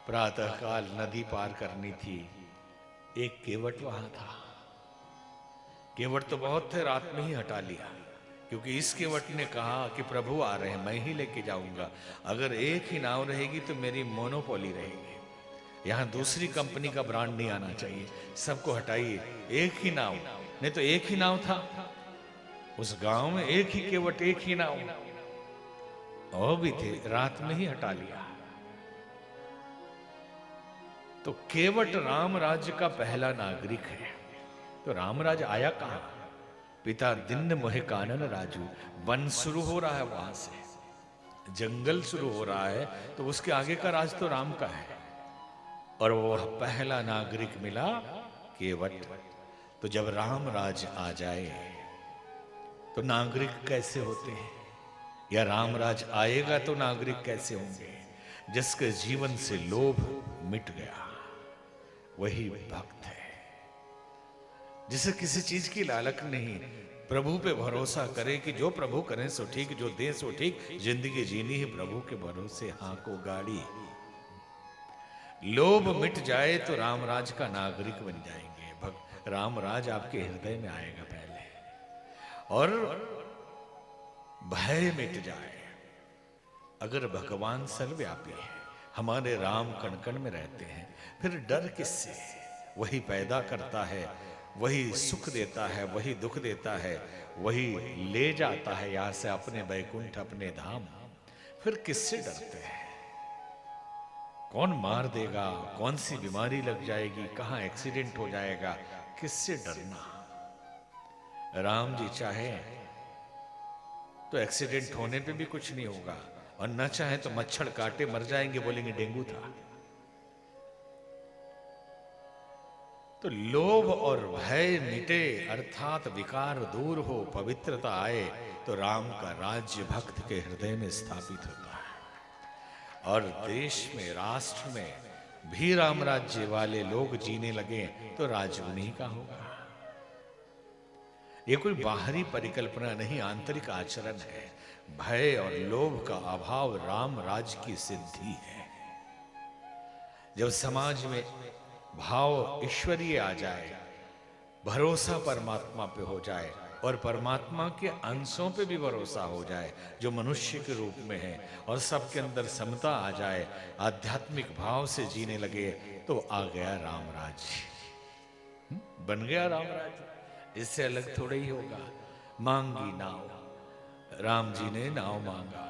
प्रातःकाल नदी पार करनी थी। एक केवट वहां था। केवट तो बहुत थे, रात में ही हटा लिया, क्योंकि इस केवट ने कहा कि प्रभु आ रहे हैं, मैं ही लेके जाऊंगा। अगर एक ही नाव रहेगी तो मेरी मोनोपोली रहेगी, यहां दूसरी कंपनी का ब्रांड नहीं आना चाहिए, सबको हटाइए, एक ही नाव। नहीं तो एक ही नाव था उस गांव में, एक ही केवट, एक ही नाव, और भी थे, रात में ही हटा लिया। तो केवट राम राज्य का पहला नागरिक है। तो रामराज आया कहां? पिता दीन मोहे कानन राजू। वन शुरू हो रहा है वहां से, जंगल शुरू हो रहा है, तो उसके आगे का राज तो राम का है। और वो पहला नागरिक मिला केवट। तो जब राम राज आ जाए तो नागरिक कैसे होते हैं, या रामराज आएगा तो नागरिक कैसे होंगे? जिसके जीवन से लोभ मिट गया वही भक्त है, जिसे किसी चीज की लालच नहीं, प्रभु पे भरोसा करे कि जो प्रभु करें सो ठीक, जो दे सो ठीक, जिंदगी जीनी ही प्रभु के भरोसे, हाँ को गाड़ी। लोभ मिट जाए तो रामराज का नागरिक बन जाएंगे। भक्त रामराज आपके हृदय में आएगा पहले, और भय मिट जाए। अगर भगवान सर्वव्यापी है, हमारे राम कण कण में रहते हैं, फिर डर किससे? वही पैदा करता है, वही सुख देता है, वही दुख देता है, वही ले जाता है यहां से अपने वैकुंठ, अपने धाम। फिर किससे डरते हैं? कौन मार देगा, कौन सी बीमारी लग जाएगी, कहां एक्सीडेंट हो जाएगा, किससे डरना? राम जी चाहे तो एक्सीडेंट होने पे भी कुछ नहीं होगा, और न चाहे तो मच्छर काटे मर जाएंगे, बोलेंगे डेंगू था। तो लोभ और भय मिटे, अर्थात विकार दूर हो, पवित्रता आए, तो राम का राज्य भक्त के हृदय में स्थापित होता है। और देश में, राष्ट्र में भी राम राज्य वाले लोग जीने लगे तो राज्य उन्हीं का होगा। ये कोई बाहरी परिकल्पना नहीं, आंतरिक आचरण है। भय और लोभ का अभाव राम राज्य की सिद्धि है। जब समाज में भाव ईश्वरीय आ जाए, भरोसा परमात्मा पे हो जाए, और परमात्मा के अंशों पे भी भरोसा हो जाए जो मनुष्य के रूप में है, और सबके अंदर समता आ जाए, आध्यात्मिक भाव से जीने लगे, तो आ गया राम राज्य, बन गया राम राज्य। इससे अलग थोड़ा ही होगा। मांगी नाव, राम जी ने नाव मांगा।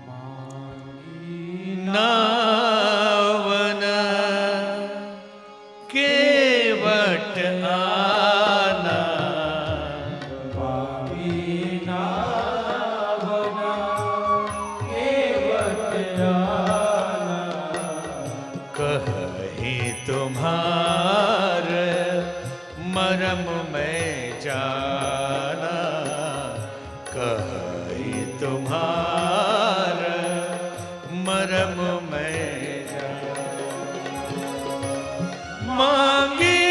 मांगी नावन केवट आना, मांगी नावन केवट आना, कहीं तुम्हार मरम में जाना, कहीं तुम्हार मरम में जाना। मांगी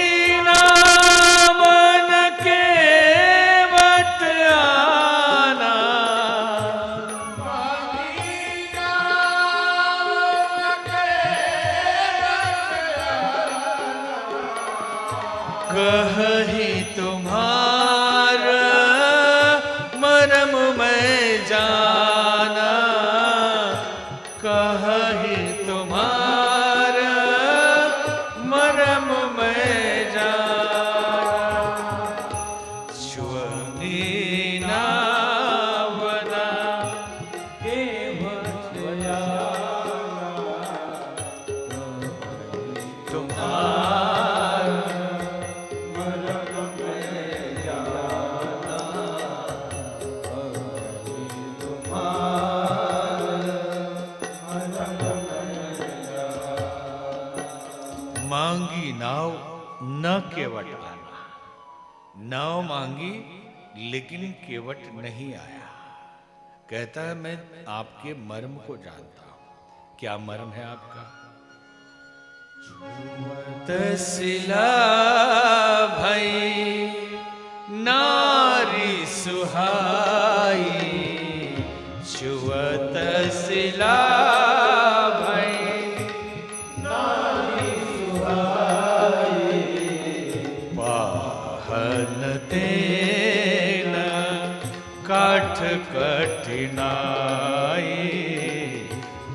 नावन केवट आना, मांगी नावन केवट आना, कहीं तुम्हार मरम में जाना, कहीं तुम्हार मरम में जाना। छुअनी नावना केवट आना, तुम्हार मांगी नाव न केवट आना। नाव मांगी लेकिन केवट नहीं आया। कहता है मैं आपके मर्म को जानता हूं। क्या मर्म है आपका? तसिला भई नारी सुहाई, छुअत सिला भई कठिनाई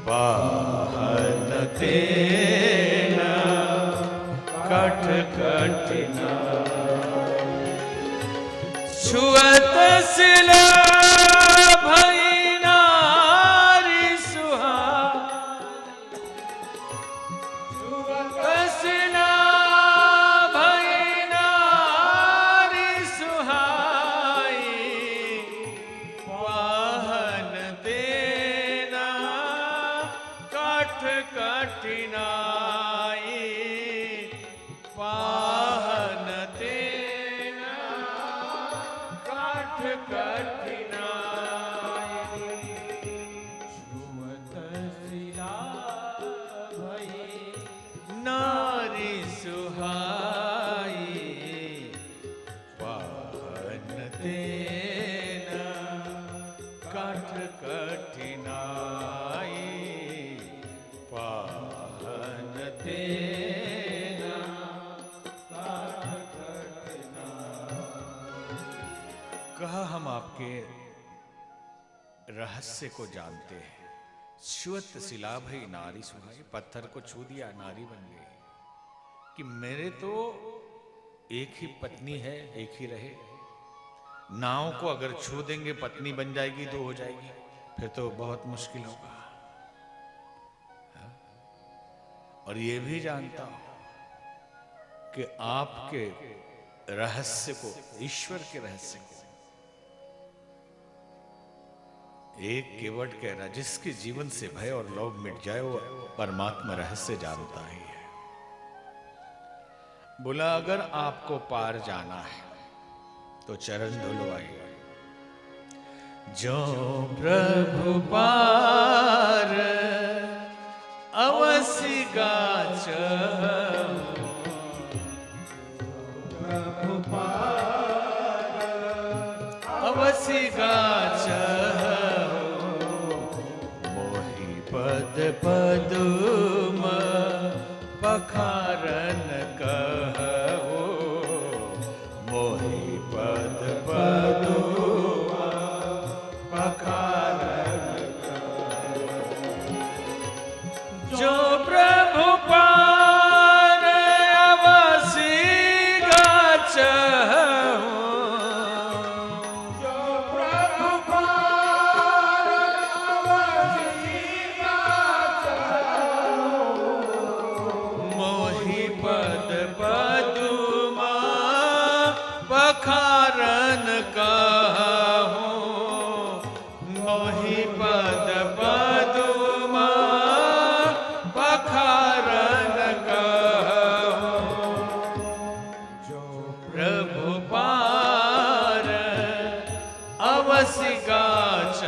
पाहन तेना कठ कठिनाई छुअत सिला भई नारी सुहाई छुअत सिला भई नारी सुहाई पाहन तेना कठ कठिनाई पाहन तेना कठ कठिनाई छुअत सिला भई नारी सुहाई पाहन तेना कठ कठिनाई पाहन तेना कठ कठिनाई। कहा हम आपके रहस्य को जानते हैं। श्वेत शिला भई नारी सुहाई, पत्थर को छू दिया नारी बन गई। कि मेरे तो एक ही पत्नी है, एक ही रहे। नाव को अगर छू देंगे पत्नी बन जाएगी तो हो जाएगी, फिर तो बहुत मुश्किल होगा। और ये भी जानता हूं कि आपके रहस्य को, ईश्वर के रहस्य को एक केवट कह रहा, जिसके जीवन से भय और लोभ मिट जाए वो परमात्मा रहस्य जानता ही है। बोला अगर आपको पार जाना है तो चरण धुलवाइए। जो प्रभु पार अवसि गाच, प्रभु पार अवसि गाच, मोहि पद पदुम पखारन कहो, मोहि पद पदुम पखारन कहो। जो प्रभु पार अवसि गाच, जो प्रभु पार अवसि गाच, मोहि पद पदुम पखारन कहो, मोहि पद पदुम पखारन कहो। जो प्रभु पार अवसि गाच,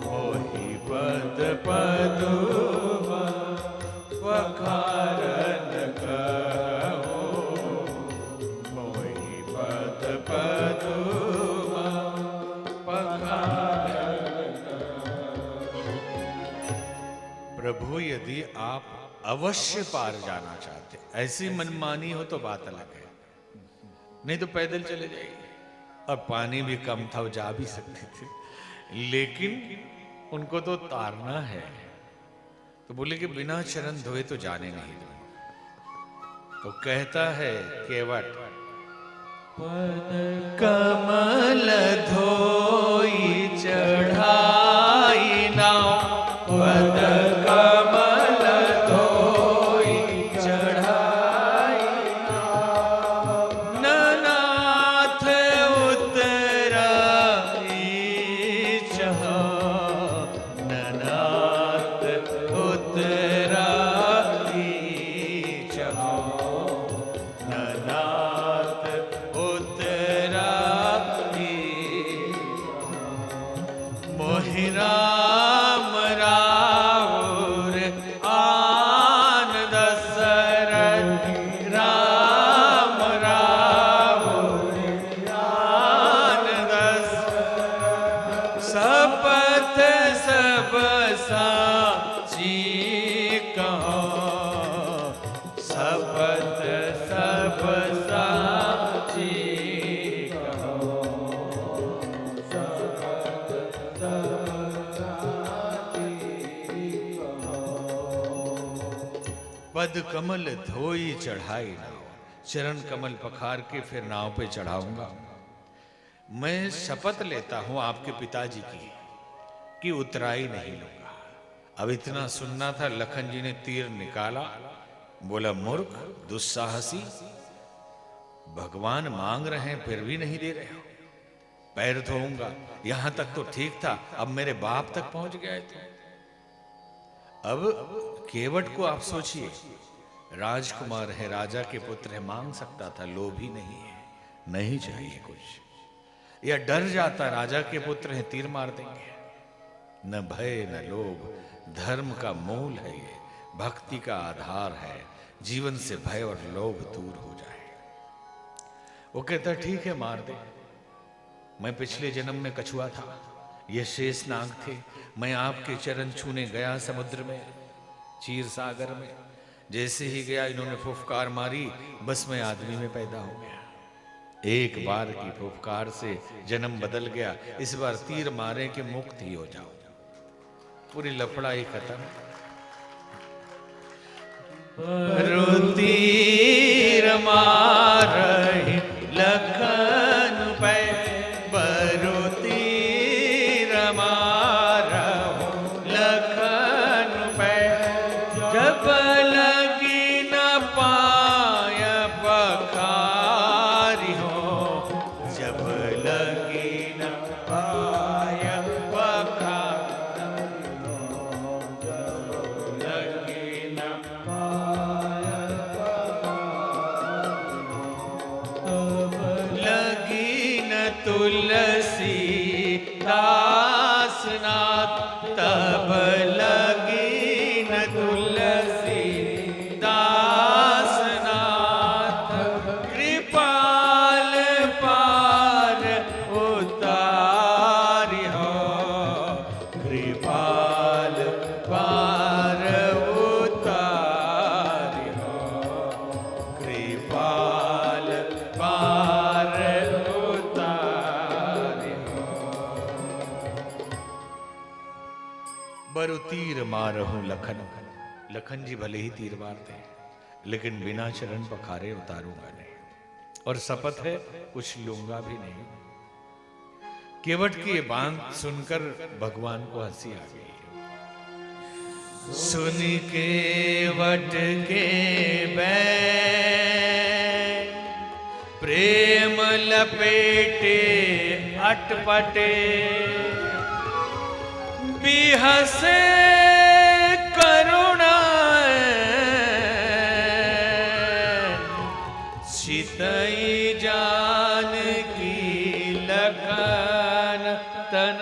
मोहि पद पदुम पखारन कहो, मोहि पद पदुम पखारन कहो। प्रभु यदि आप अवश्य पार जाना चाहते, ऐसी मनमानी हो तो बात अलग है, नहीं तो पैदल चले जाइए। और पानी भी कम था, वो जा भी सकते थे, लेकिन उनको तो तारना है। तो बोले कि बिना चरण धोए तो जाने नहीं दो। तो कहता है केवट, पद कमल धोई चढ़ाई नाव, पद कमल धोई चढ़ाई नाव, ननाथ उतराई चहा, ननाथ उतराई चहा, ननाथ उतराई। मोहि राम राउर आन दशरथ, राम राउर आन दशरथ, शपथ सब साची कहो, शपथ सब साची कहो, पद कमल धोई चढ़ाई नाव, चरण कमल पखार के फिर नाव पे चढ़ाऊंगा। मैं शपथ लेता हूं आपके पिताजी की कि उतराई नहीं लूंगा। अब इतना सुनना था, लखन जी ने तीर निकाला, बोला मूर्ख दुस्साहसी, भगवान मांग रहे हैं फिर भी नहीं दे रहे हो, पैर धोऊंगा। यहां तक तो ठीक था, अब मेरे बाप तक पहुंच गए तो। अब केवट को आप सोचिए, राजकुमार है, राजा के पुत्र है, मांग सकता था, लोभी नहीं है, नहीं चाहिए कुछ, या डर जाता राजा के पुत्र है तीर मार देंगे। न भय न लोभ, धर्म का मूल है ये, भक्ति का आधार है, जीवन से भय और लोभ दूर हो जाए। वो कहता ठीक है मार दे, मैं पिछले जन्म में कछुआ था, ये शेष नाग थे, मैं आपके चरण छूने गया समुद्र में, क्षीर सागर में, जैसे ही गया इन्होंने फुफकार मारी, बस मैं आदमी में पैदा हो गया। एक बार की फुफकार से जन्म बदल गया, इस बार तीर मारे कि मुक्त ही हो जाओ। पूरी लफड़ाई खत्म। तीर मारहि लखन पे, बरु तीर मारहु लखन पे, जब लगी न पाय पखारि हो, जब लगी न पाय पखारि हो, जब लगी न पाय तुलसी दास नाथ, तब लगी न तुलसी दास नाथ, कृपाल पार उतारि हो, कृपाल पार उतारि हो, कृपाल पार बरु तीर मारहु लखन। लखन जी भले ही तीर मारते हैं, लेकिन बिना चरण पखारे उतारूंगा नहीं, और शपथ है कुछ लूंगा भी नहीं। केवट की ये बात सुनकर भगवान को हंसी आ गई। सुन केवट के बैन, प्रेम लपेटे अटपटे, बिहसे करुणा चितई जान की लखन तन।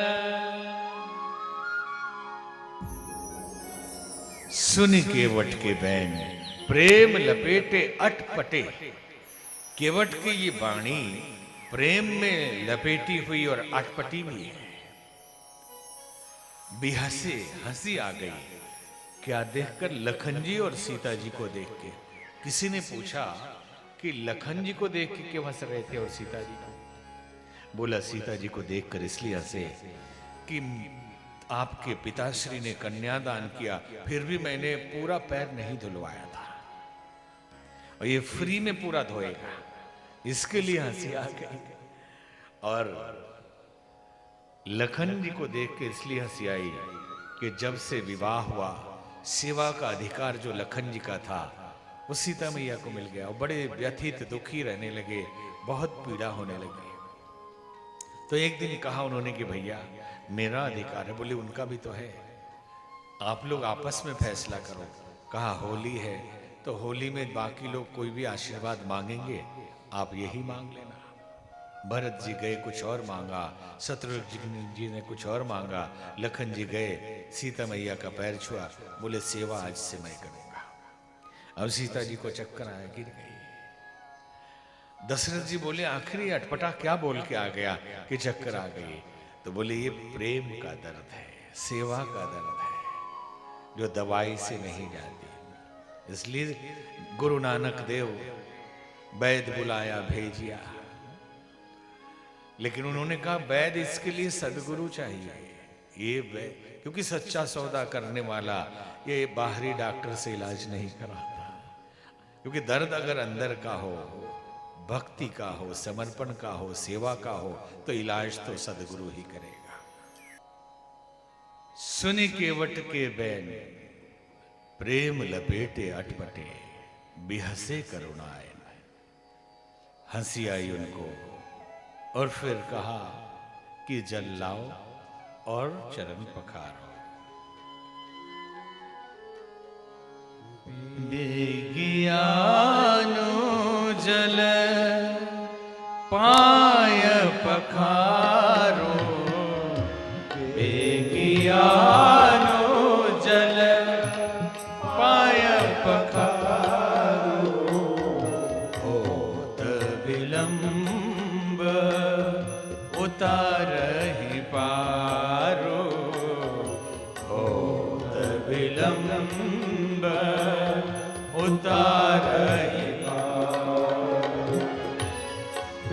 सुन केवट के बैन, प्रेम लपेटे अटपटे। केवट की ये वाणी प्रेम में लपेटी हुई और अटपटी भी है। बिहसे, हंसी आ गई। क्या देखकर? लखन जी और सीता जी को देख के। किसी ने पूछा कि लखन जी को देख के क्यों हंस रहे थे और सीता जी को? बोला सीता जी को देखकर इसलिए हंसे कि आपके पिताश्री ने कन्यादान किया, फिर भी मैंने पूरा पैर नहीं धुलवाया था, और ये फ्री में पूरा धोएगा, इसके लिए हंसी आ गई। और लखन जी को देख के इसलिए हंसी आई कि जब से विवाह हुआ, सेवा का अधिकार जो लखन जी का था वो सीता मैया को मिल गया, और बड़े व्यथित दुखी रहने लगे, बहुत पीड़ा होने लगी। तो एक दिन कहा उन्होंने कि भैया मेरा अधिकार है। बोले उनका भी तो है, आप लोग आपस में फैसला करो। कहा होली है तो होली में बाकी लोग कोई भी आशीर्वाद मांगेंगे, आप यही मांग लेना। भरत जी गए, कुछ और मांगा, शत्रुघ्न जी ने कुछ और मांगा, लखन जी गए, सीता मैया का पैर छुआ, बोले सेवा आज से मैं करूंगा। अब सीता जी को चक्कर आया, गिर गई। दशरथ जी बोले आखिरी अटपटा क्या बोल के आ गया कि चक्कर आ गई? तो बोले ये प्रेम का दर्द है, सेवा का दर्द है, जो दवाई से नहीं जाती। इसलिए गुरु नानक देव वैद बुलाया भेजिया, लेकिन उन्होंने कहा वैद इसके लिए सदगुरु चाहिए। ये वैद, क्योंकि सच्चा सौदा करने वाला ये बाहरी डॉक्टर से इलाज नहीं कराता। क्योंकि दर्द अगर अंदर का हो, भक्ति का हो, समर्पण का हो, सेवा का हो, तो इलाज तो सदगुरु ही करेगा। सुनि केवट के बैन प्रेम लपेटे अटपटे, बिहसे करुणायन। हंसी आई उनको और फिर कहा कि जल लाओ और चरण पखारो। बेगियानो जल पाय पखारो, बेगियानो जल पाय पखारो। होत विलंब उतारहि पारो, होत विलंब उतारहि पारो।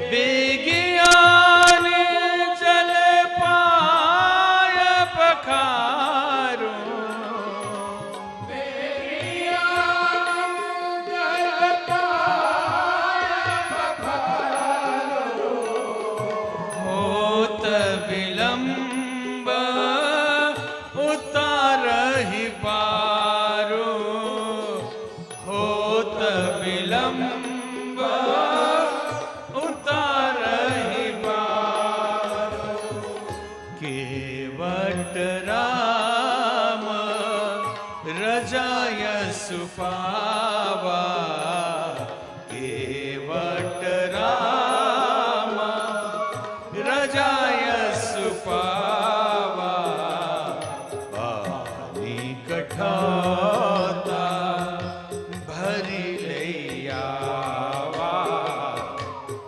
बेगियान जल पाय पखारो, बेगियान जल पाय पखारो। होत विलंब उतारहि पारो, होत विलंब उतारहि पारो। केवट राम रजायसु पावा, केवट राम रजायसु पावा। पानी कठौता भरी लैयावा,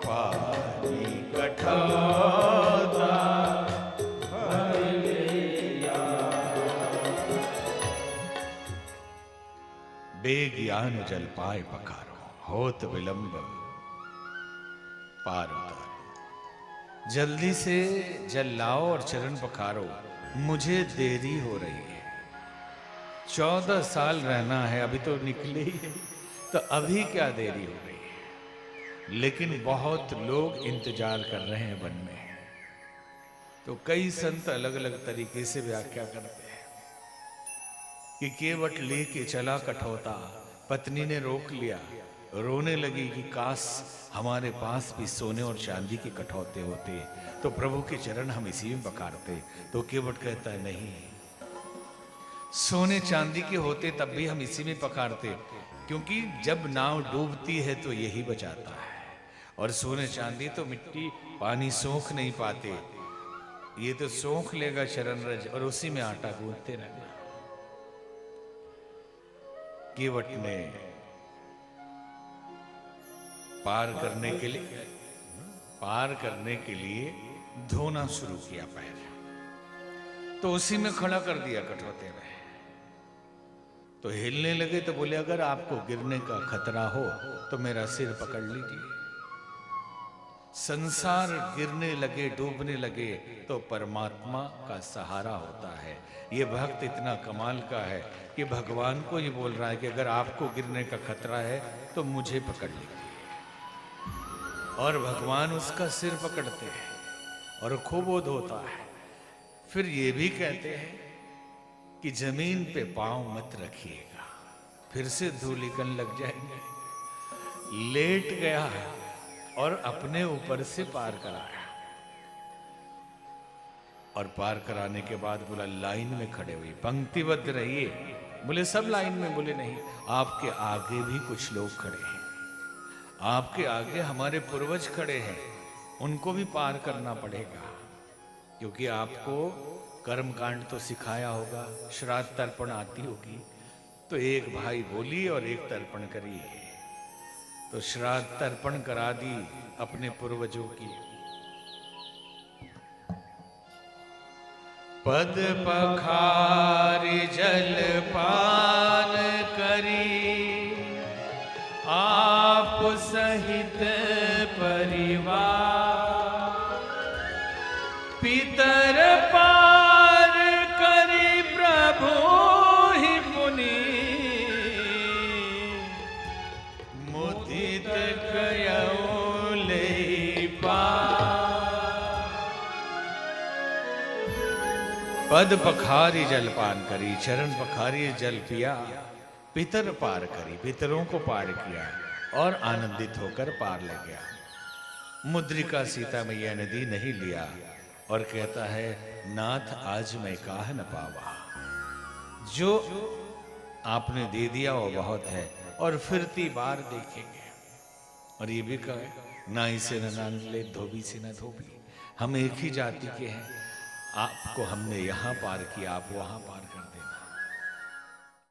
पानी कठौता भरी लैयावा। बेगियान जल पाए पखारो, होत विलंब पार उतारो। जल्दी से जल लाओ और चरण पखारो, मुझे देरी हो रही है। 14 साल रहना है, अभी तो निकले ही है, तो अभी क्या देरी हो रही है। लेकिन बहुत लोग इंतजार कर रहे हैं वन में। तो कई संत अलग अलग तरीके से व्याख्या करते हैं कि केवट लेके चला कठौता, पत्नी ने रोक लिया, रोने लगी कि काश हमारे पास भी सोने और चांदी के कठौते होते तो प्रभु के चरण हम इसी में पखारते। तो केवट कहता है नहीं, सोने चांदी के होते तब भी हम इसी में पखारते, क्योंकि जब नाव डूबती है तो यही बचाता है। और सोने चांदी तो मिट्टी पानी सोख नहीं पाते, ये तो सोख लेगा चरण रज और उसी में आटा गूंथते रहना। केवट ने पार करने के लिए धोना शुरू किया पैर, तो उसी में खड़ा कर दिया कठौते में। तो हिलने लगे तो बोले अगर आपको गिरने का खतरा हो तो मेरा सिर पकड़ लीजिए। संसार गिरने लगे, डूबने लगे तो परमात्मा का सहारा होता है। ये भक्त इतना कमाल का है कि भगवान को ये बोल रहा है कि अगर आपको गिरने का खतरा है तो मुझे पकड़ लीजिए। और भगवान उसका सिर पकड़ते हैं और खूब बोध होता है। फिर ये भी कहते हैं कि जमीन पे पांव मत रखिएगा, फिर से धूलिकन लग जाएंगे। लेट गया और अपने ऊपर से पार कराया, और पार कराने के बाद बोला लाइन में खड़े हुए, पंक्तिबद्ध रहिए। बोले सब लाइन में? बोले नहीं, आपके आगे भी कुछ लोग खड़े हैं, आपके आगे हमारे पूर्वज खड़े हैं, उनको भी पार करना पड़ेगा। क्योंकि आपको कर्म कांड तो सिखाया होगा, श्राद्ध तर्पण आती होगी। तो एक भाई बोली और एक तर्पण करी, तो श्राद्ध तर्पण करा दी अपने पूर्वजों की। पद पखारी जल पान करी, आप सहित परिवार, पितर पार करी प्रभु ही पुनि, पद पखारी जल पान करी, चरण पखारी जल पिया, पितर पार करी, पितरों को पार किया और आनंदित होकर पार ले गया। मुद्रिका सीता मैया ने दी, नहीं लिया, और कहता है नाथ आज मैं काह न पावा। जो आपने दे दिया वो बहुत है, और फिरती बार देखेंगे। और ये भी कहे नाई से न नान ले, धोबी से न धोबी, हम एक ही जाति के हैं। आपको हमने यहाँ पार किया, आप वहाँ पार कर